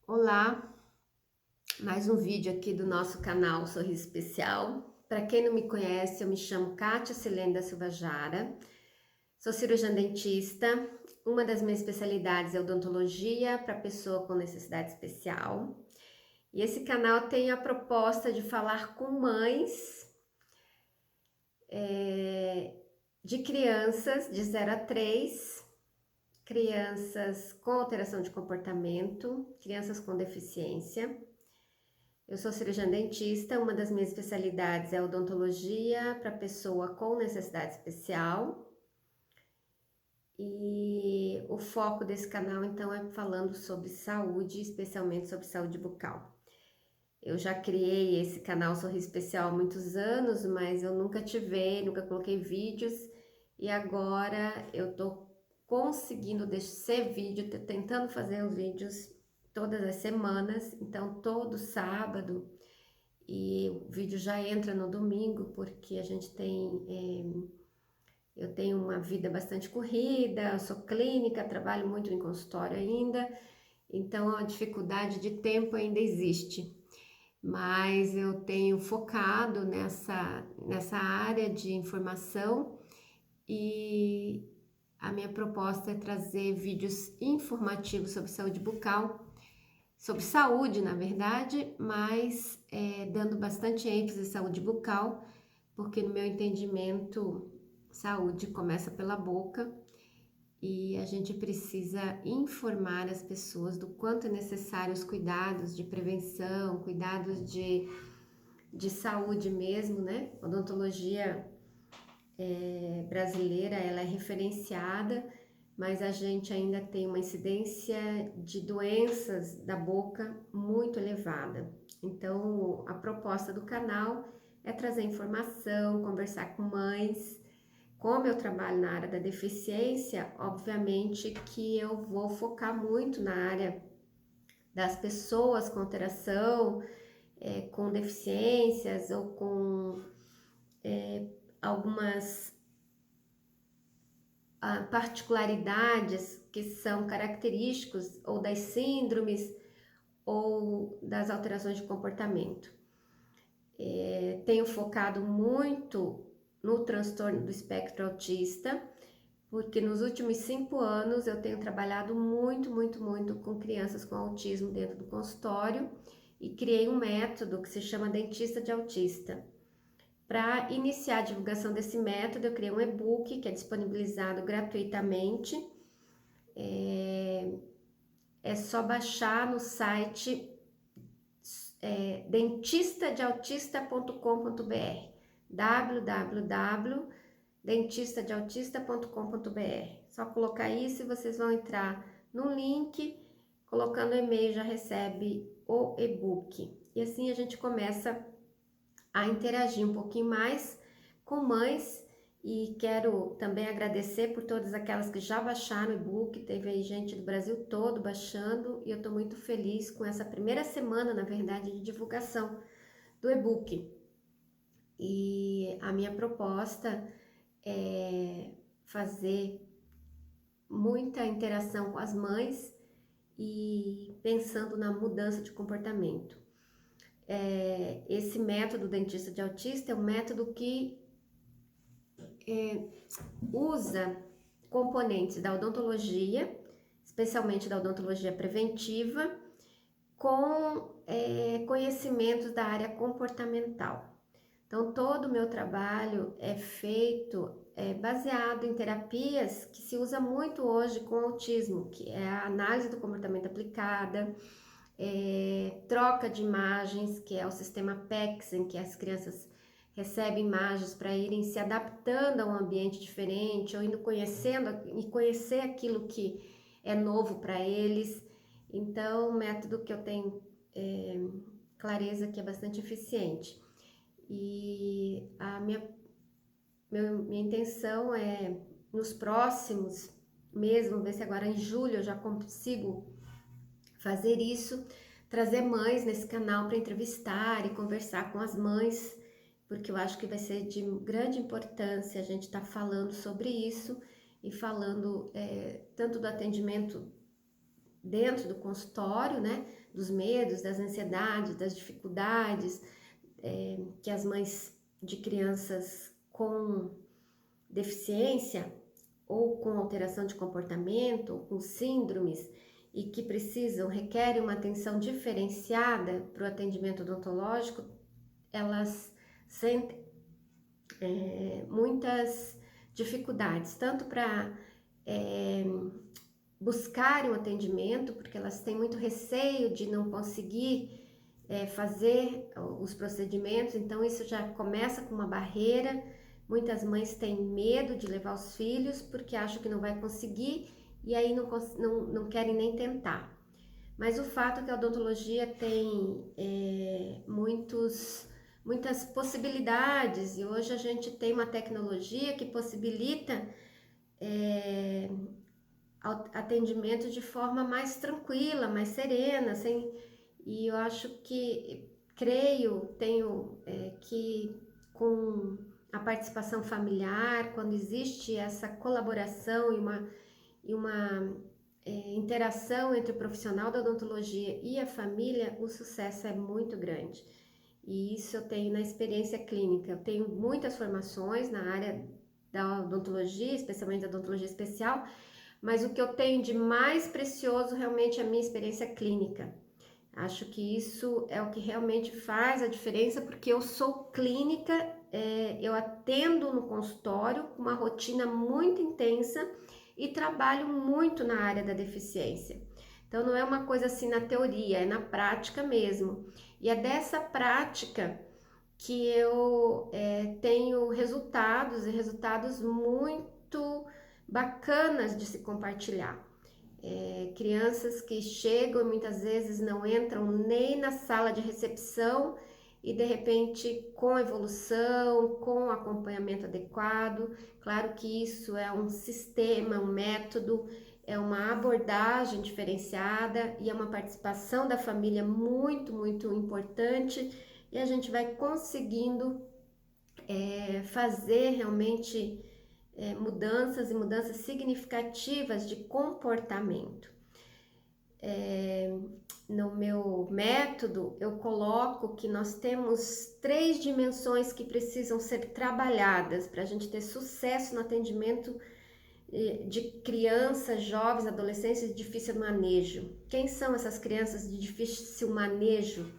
Olá, mais um vídeo aqui do nosso canal Sorriso Especial. Para quem não me conhece, eu me chamo Kátia Silene da Silva Jara, sou cirurgiã dentista. Uma das minhas especialidades é odontologia para pessoa com necessidade especial. E esse canal tem a proposta de falar com mães de crianças de 0 a 3, crianças com alteração de comportamento, crianças com deficiência. Eu sou cirurgiã dentista, uma das minhas especialidades é odontologia para pessoa com necessidade especial. E o foco desse canal, então, é falando sobre saúde, especialmente sobre saúde bucal. Eu já criei esse canal Sorriso Especial há muitos anos, mas eu nunca ativei, nunca coloquei vídeos. E agora eu tô conseguindo ser vídeo, tô tentando fazer os vídeos todas as semanas. Então, todo sábado. E o vídeo já entra no domingo, porque a gente eu tenho uma vida bastante corrida, eu sou clínica, trabalho muito em consultório ainda, então a dificuldade de tempo ainda existe. Mas eu tenho focado nessa área de informação e a minha proposta é trazer vídeos informativos sobre saúde bucal, sobre saúde, na verdade, mas dando bastante ênfase à saúde bucal, porque no meu entendimento, saúde começa pela boca e a gente precisa informar as pessoas do quanto é necessário os cuidados de prevenção, cuidados de saúde mesmo, né? A odontologia brasileira, ela é referenciada, mas a gente ainda tem uma incidência de doenças da boca muito elevada. Então, a proposta do canal é trazer informação, conversar com mães. Como eu trabalho na área da deficiência, obviamente que eu vou focar muito na área das pessoas com alteração, com deficiências ou com algumas particularidades que são característicos ou das síndromes ou das alterações de comportamento. Tenho focado muito no transtorno do espectro autista, porque nos últimos 5 anos eu tenho trabalhado muito com crianças com autismo dentro do consultório e criei um método que se chama Dentista de Autista. Para iniciar a divulgação desse método, eu criei um e-book que é disponibilizado gratuitamente. É só baixar no site dentistadeautista.com.br, www.dentistadeautista.com.br. Só colocar isso e vocês vão entrar no link, colocando o e-mail já recebe o e-book. E assim a gente começa a interagir um pouquinho mais com mães. E quero também agradecer por todas aquelas que já baixaram o e-book. Teve aí gente do Brasil todo baixando e eu estou muito feliz com essa primeira semana, na verdade, de divulgação do e-book. E a minha proposta é fazer muita interação com as mães e pensando na mudança de comportamento. Esse método dentista de autista é um método que usa componentes da odontologia, especialmente da odontologia preventiva, com conhecimentos da área comportamental. Então, todo o meu trabalho é feito baseado em terapias que se usa muito hoje com autismo, que é a análise do comportamento aplicada, troca de imagens, que é o sistema PECS, em que as crianças recebem imagens para irem se adaptando a um ambiente diferente, ou indo conhecendo e conhecer aquilo que é novo para eles. Então, um método que eu tenho clareza que é bastante eficiente. E a minha intenção é, nos próximos meses, vamos ver se agora em julho eu já consigo fazer isso, trazer mães nesse canal para entrevistar e conversar com as mães, porque eu acho que vai ser de grande importância a gente estar falando sobre isso e falando tanto do atendimento dentro do consultório, né? Dos medos, das ansiedades, das dificuldades que as mães de crianças com deficiência ou com alteração de comportamento, ou com síndromes e que requerem uma atenção diferenciada para o atendimento odontológico, elas sentem muitas dificuldades, tanto para buscarem o atendimento, porque elas têm muito receio de não conseguir fazer os procedimentos, então isso já começa com uma barreira. Muitas mães têm medo de levar os filhos porque acham que não vai conseguir e aí não querem nem tentar. Mas o fato é que a odontologia tem muitas possibilidades, e hoje a gente tem uma tecnologia que possibilita atendimento de forma mais tranquila, mais serena, e eu acho que, que com a participação familiar, quando existe essa colaboração e uma interação entre o profissional da odontologia e a família, o sucesso é muito grande. E isso eu tenho na experiência clínica. Eu tenho muitas formações na área da odontologia, especialmente da odontologia especial, mas o que eu tenho de mais precioso realmente é a minha experiência clínica. Acho que isso é o que realmente faz a diferença, porque eu sou clínica, eu atendo no consultório com uma rotina muito intensa e trabalho muito na área da deficiência. Então não é uma coisa assim na teoria, é na prática mesmo. E é dessa prática que eu tenho resultados muito bacanas de se compartilhar. Crianças que chegam e muitas vezes não entram nem na sala de recepção e de repente com evolução, com acompanhamento adequado. Claro que isso é um sistema, um método, é uma abordagem diferenciada e é uma participação da família muito, muito importante, e a gente vai conseguindo fazer realmente mudanças significativas de comportamento. No meu método, eu coloco que nós temos 3 dimensões que precisam ser trabalhadas para a gente ter sucesso no atendimento de crianças, jovens, adolescentes de difícil manejo. Quem são essas crianças de difícil manejo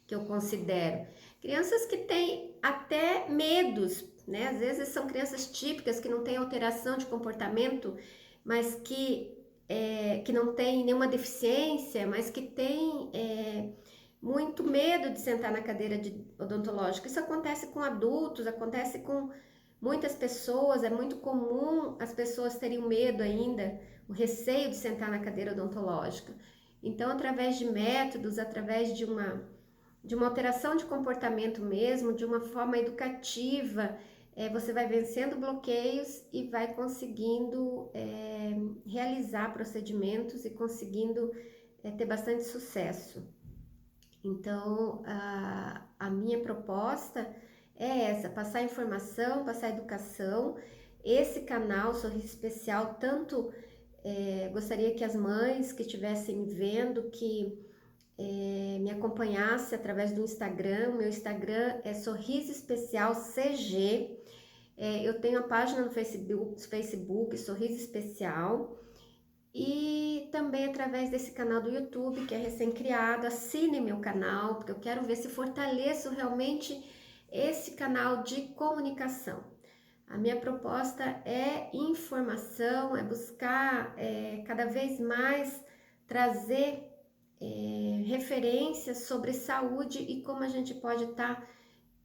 que eu considero? Crianças que têm até medos, né? Às vezes são crianças típicas que não têm alteração de comportamento, mas que não têm nenhuma deficiência, mas que têm muito medo de sentar na cadeira odontológica. Isso acontece com adultos, acontece com muitas pessoas, é muito comum as pessoas terem medo ainda, o receio de sentar na cadeira odontológica. Então, através de métodos, através de uma alteração de comportamento mesmo, de uma forma educativa, você vai vencendo bloqueios e vai conseguindo realizar procedimentos e conseguindo ter bastante sucesso. Então, a minha proposta é essa: passar informação, passar educação. Esse canal Sorriso Especial, tanto gostaria que as mães que estivessem vendo, que me acompanhasse através do Instagram. Meu Instagram é Sorriso Especial CG. Eu tenho a página no Facebook Sorriso Especial, e também através desse canal do YouTube, que é recém-criado. Assine meu canal, porque eu quero ver se fortaleço realmente esse canal de comunicação. A minha proposta é informação, é buscar cada vez mais trazer referências sobre saúde e como a gente pode estar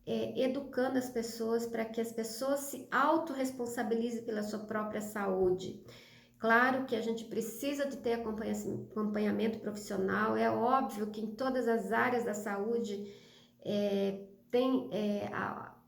educando as pessoas para que as pessoas se autorresponsabilizem pela sua própria saúde. Claro que a gente precisa de ter acompanhamento profissional. É óbvio que em todas as áreas da saúde tem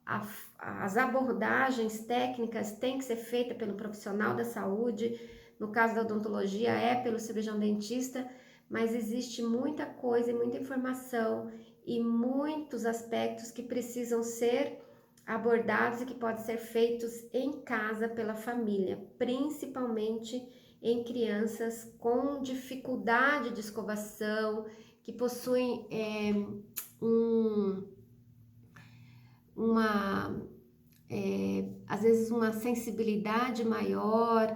as abordagens técnicas têm que ser feitas pelo profissional da saúde. No caso da odontologia é pelo cirurgião dentista, mas existe muita coisa e muita informação e muitos aspectos que precisam ser abordados e que podem ser feitos em casa pela família, principalmente em crianças com dificuldade de escovação, que possuem às vezes uma sensibilidade maior.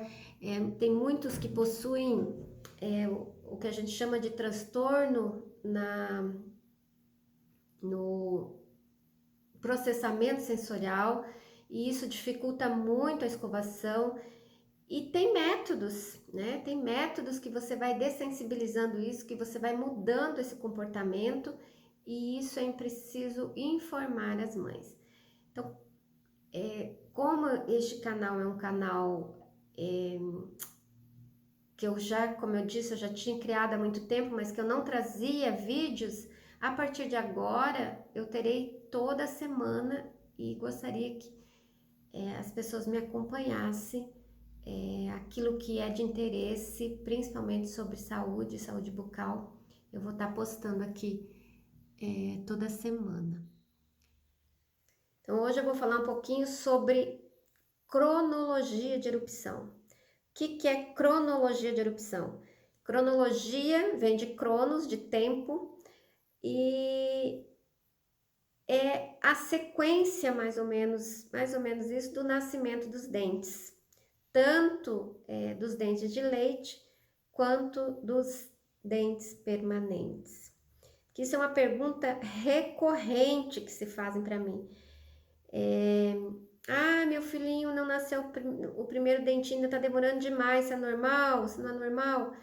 Tem muitos que possuem o que a gente chama de transtorno no processamento sensorial, e isso dificulta muito a escovação. E tem métodos, né? Tem métodos que você vai dessensibilizando isso, que você vai mudando esse comportamento, e isso é preciso informar as mães. Então, como este canal é um canal que como eu disse, eu já tinha criado há muito tempo, mas que eu não trazia vídeos, a partir de agora eu terei toda semana, e gostaria que as pessoas me acompanhassem, aquilo que é de interesse, principalmente sobre saúde bucal, eu vou estar postando aqui toda semana. Então hoje eu vou falar um pouquinho sobre cronologia de erupção. O que é cronologia de erupção? Cronologia vem de cronos, de tempo, e é a sequência mais ou menos isso do nascimento dos dentes, tanto dos dentes de leite quanto dos dentes permanentes. Que isso é uma pergunta recorrente que se fazem para mim. Meu filhinho não nasceu, o primeiro dentinho está demorando demais, isso é normal? Isso não é normal?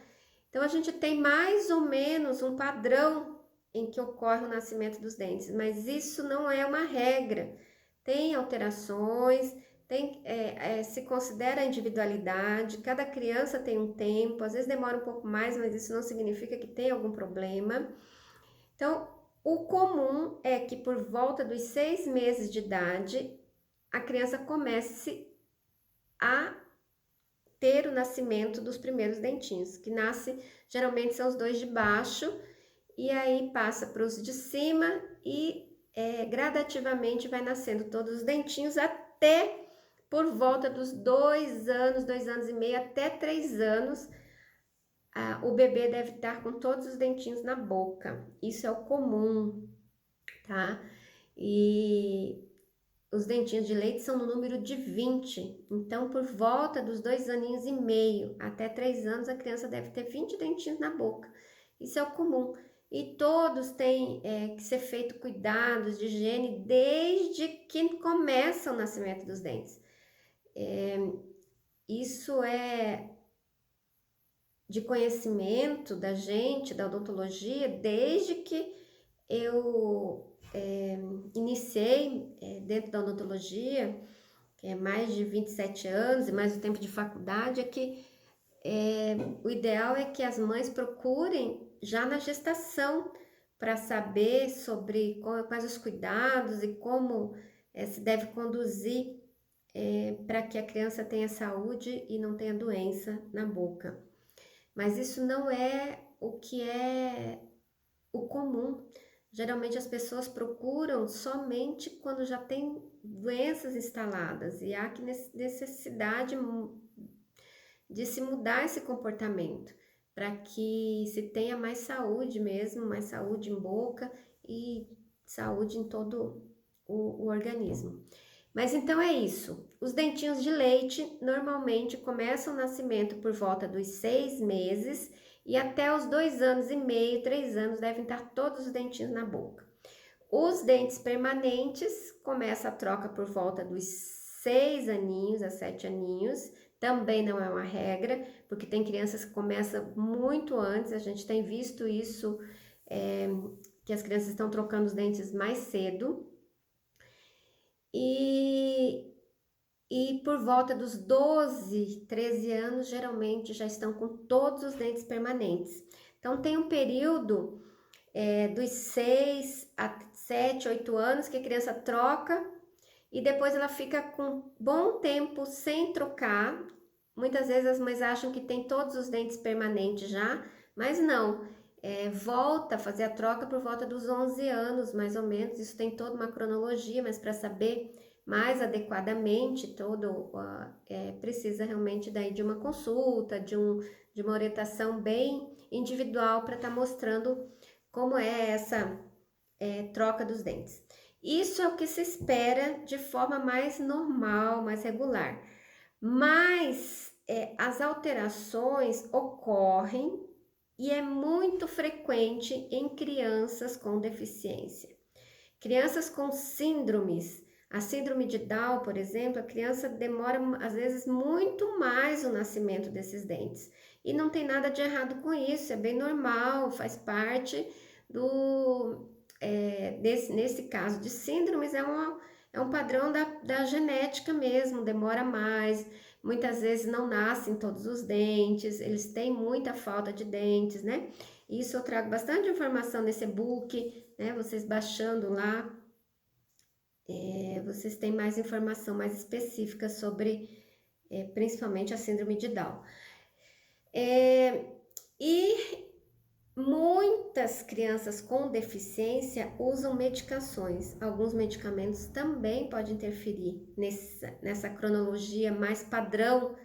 Então, a gente tem mais ou menos um padrão em que ocorre o nascimento dos dentes, mas isso não é uma regra. Tem alterações, se considera a individualidade, cada criança tem um tempo, às vezes demora um pouco mais, mas isso não significa que tem algum problema. Então, o comum é que por volta dos 6 meses de idade, a criança comece a ter o nascimento dos primeiros dentinhos, que nasce, geralmente são os 2 de baixo, e aí passa para os de cima e gradativamente vai nascendo todos os dentinhos até por volta dos 2 anos, 2 anos e meio, até 3 anos, o bebê deve estar com todos os dentinhos na boca. Isso é o comum, tá? E os dentinhos de leite são no número de 20, então por volta dos 2 aninhos e meio até 3 anos, a criança deve ter 20 dentinhos na boca. Isso é o comum. E todos têm que ser feito cuidados de higiene desde que começa o nascimento dos dentes. Isso é de conhecimento da gente, da odontologia, desde que eu iniciei dentro da odontologia, que é mais de 27 anos e mais o tempo de faculdade, é que o ideal é que as mães procurem já na gestação para saber sobre quais os cuidados e como se deve conduzir para que a criança tenha saúde e não tenha doença na boca. Mas isso não é o que é o comum. Geralmente as pessoas procuram somente quando já tem doenças instaladas e há necessidade de se mudar esse comportamento para que se tenha mais saúde mesmo, mais saúde em boca e saúde em todo o organismo. Mas então é isso. Os dentinhos de leite normalmente começam o nascimento por volta dos 6 meses e até os 2 anos e meio, 3 anos, devem estar todos os dentinhos na boca. Os dentes permanentes começa a troca por volta dos 6 aninhos a 7 aninhos. Também não é uma regra, porque tem crianças que começam muito antes, a gente tem visto isso, que as crianças estão trocando os dentes mais cedo. E por volta dos 12, 13 anos, geralmente já estão com todos os dentes permanentes. Então, tem um período dos 6 a 7, 8 anos que a criança troca e depois ela fica com bom tempo sem trocar. Muitas vezes as mães acham que tem todos os dentes permanentes já, mas não. Volta a fazer a troca por volta dos 11 anos, mais ou menos. Isso tem toda uma cronologia, mas para saber mais adequadamente, precisa realmente daí de uma consulta, de uma orientação bem individual para estar mostrando como é essa troca dos dentes. Isso é o que se espera de forma mais normal, mais regular. Mas as alterações ocorrem e é muito frequente em crianças com deficiência. Crianças com síndromes, a síndrome de Down, por exemplo, a criança demora às vezes muito mais o nascimento desses dentes. E não tem nada de errado com isso, é bem normal, faz parte nesse caso de síndromes, é um padrão da genética mesmo, demora mais, muitas vezes não nascem todos os dentes, eles têm muita falta de dentes, né? Isso eu trago bastante informação nesse e-book, né? Vocês baixando lá, vocês têm mais informação mais específica sobre, principalmente a síndrome de Down. E muitas crianças com deficiência usam medicações. Alguns medicamentos também podem interferir nessa cronologia mais padrão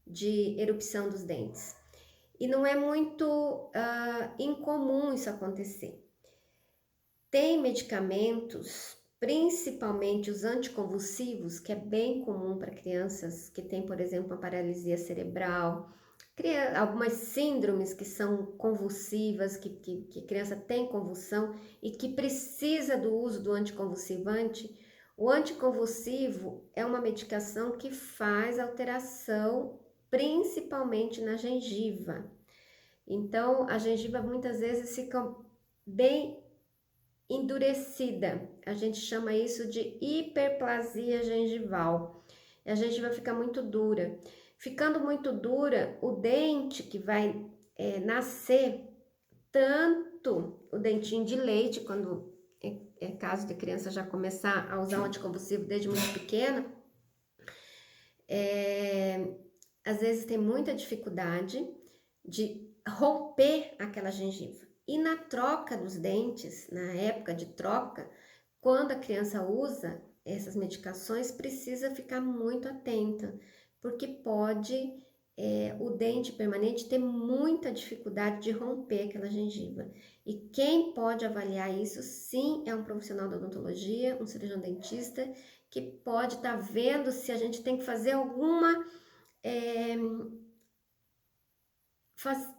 de erupção dos dentes. E não é muito incomum isso acontecer. Tem medicamentos, principalmente os anticonvulsivos, que é bem comum para crianças que têm, por exemplo, uma paralisia cerebral, algumas síndromes que são convulsivas, que a criança tem convulsão e que precisa do uso do anticonvulsivante. O anticonvulsivo é uma medicação que faz alteração principalmente na gengiva. Então, a gengiva muitas vezes fica bem endurecida. A gente chama isso de hiperplasia gengival. A gengiva fica muito dura. Ficando muito dura, o dente que vai nascer, tanto o dentinho de leite, quando é caso de criança já começar a usar o anticonvulsivo desde muito pequena, às vezes tem muita dificuldade de romper aquela gengiva. E na troca dos dentes, na época de troca, quando a criança usa essas medicações, precisa ficar muito atenta, porque pode o dente permanente ter muita dificuldade de romper aquela gengiva. E quem pode avaliar isso, sim, é um profissional da odontologia, um cirurgião dentista, que pode estar vendo se a gente tem que fazer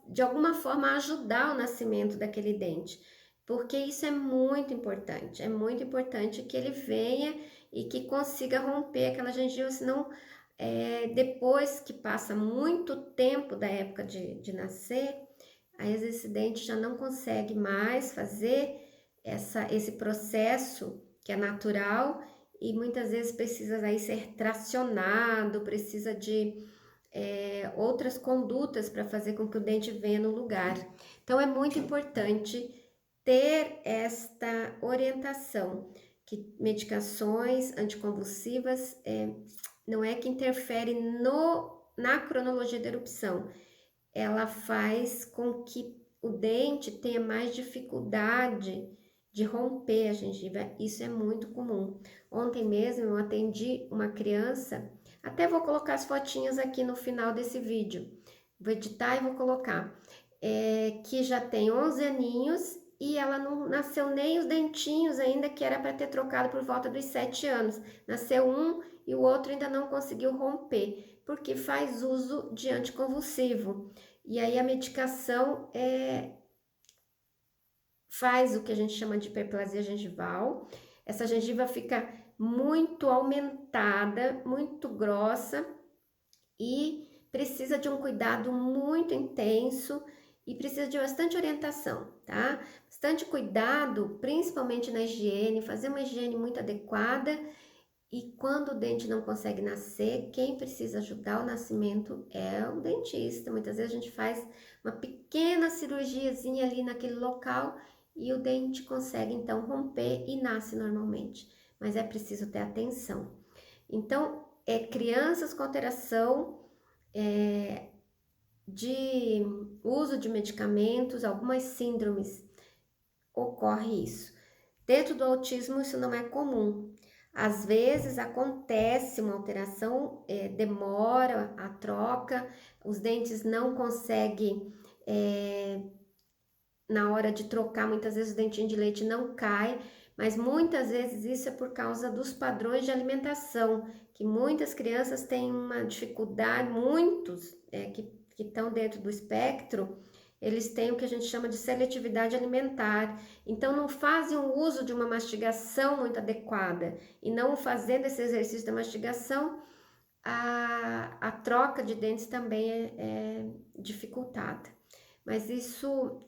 de alguma forma ajudar o nascimento daquele dente, porque isso é muito importante que ele venha e que consiga romper aquela gengiva, senão depois que passa muito tempo da época de nascer, aí esse dente já não consegue mais fazer esse processo que é natural e muitas vezes precisa aí ser tracionado, precisa de outras condutas para fazer com que o dente venha no lugar. Então, é muito importante ter esta orientação, que medicações anticonvulsivas não é que interfere na cronologia da erupção, ela faz com que o dente tenha mais dificuldade de romper a gengiva, isso é muito comum. Ontem mesmo eu atendi uma criança, até vou colocar as fotinhas aqui no final desse vídeo, vou editar e vou colocar, que já tem 11 aninhos e ela não nasceu nem os dentinhos ainda, que era para ter trocado por volta dos 7 anos. Nasceu um e o outro ainda não conseguiu romper, porque faz uso de anticonvulsivo. E aí a medicação faz o que a gente chama de hiperplasia gengival. Essa gengiva fica muito aumentada, muito grossa e precisa de um cuidado muito intenso e precisa de bastante orientação, tá? Bastante cuidado, principalmente na higiene, fazer uma higiene muito adequada. E quando o dente não consegue nascer, quem precisa ajudar o nascimento é o dentista. Muitas vezes a gente faz uma pequena cirurgiazinha ali naquele local e o dente consegue então romper e nasce normalmente. Mas é preciso ter atenção. Então, crianças com alteração de uso de medicamentos, algumas síndromes, ocorre isso. Dentro do autismo, isso não é comum. Às vezes acontece uma alteração, demora a troca, os dentes não conseguem, na hora de trocar, muitas vezes o dentinho de leite não cai, mas muitas vezes isso é por causa dos padrões de alimentação, que muitas crianças têm uma dificuldade, muitos que estão dentro do espectro, eles têm o que a gente chama de seletividade alimentar, então não fazem o uso de uma mastigação muito adequada, e não fazendo esse exercício da mastigação, a troca de dentes também é dificultada. Mas isso,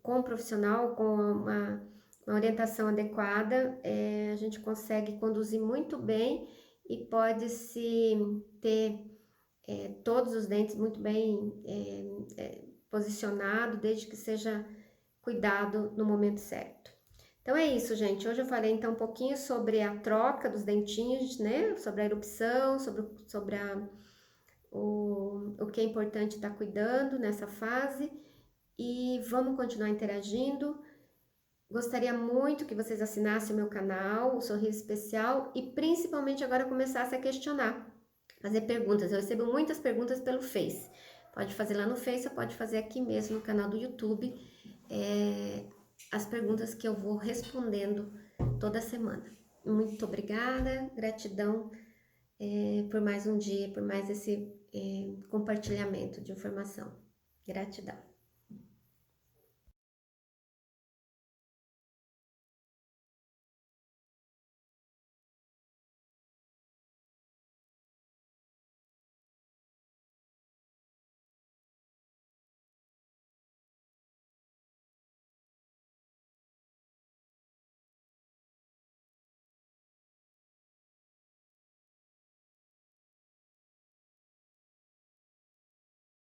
com um profissional, com uma orientação adequada, a gente consegue conduzir muito bem e pode-se ter todos os dentes muito bem posicionado, desde que seja cuidado no momento certo. Então é isso, gente. Hoje eu falei então um pouquinho sobre a troca dos dentinhos, né? Sobre a erupção, sobre o que é importante estar cuidando nessa fase. E vamos continuar interagindo. Gostaria muito que vocês assinassem o meu canal, o Sorriso Especial, e principalmente agora começassem a questionar, fazer perguntas. Eu recebo muitas perguntas pelo Face. Pode fazer lá no Face ou pode fazer aqui mesmo no canal do YouTube. As perguntas que eu vou respondendo toda semana. Muito obrigada, gratidão por mais um dia, por mais esse compartilhamento de informação. Gratidão.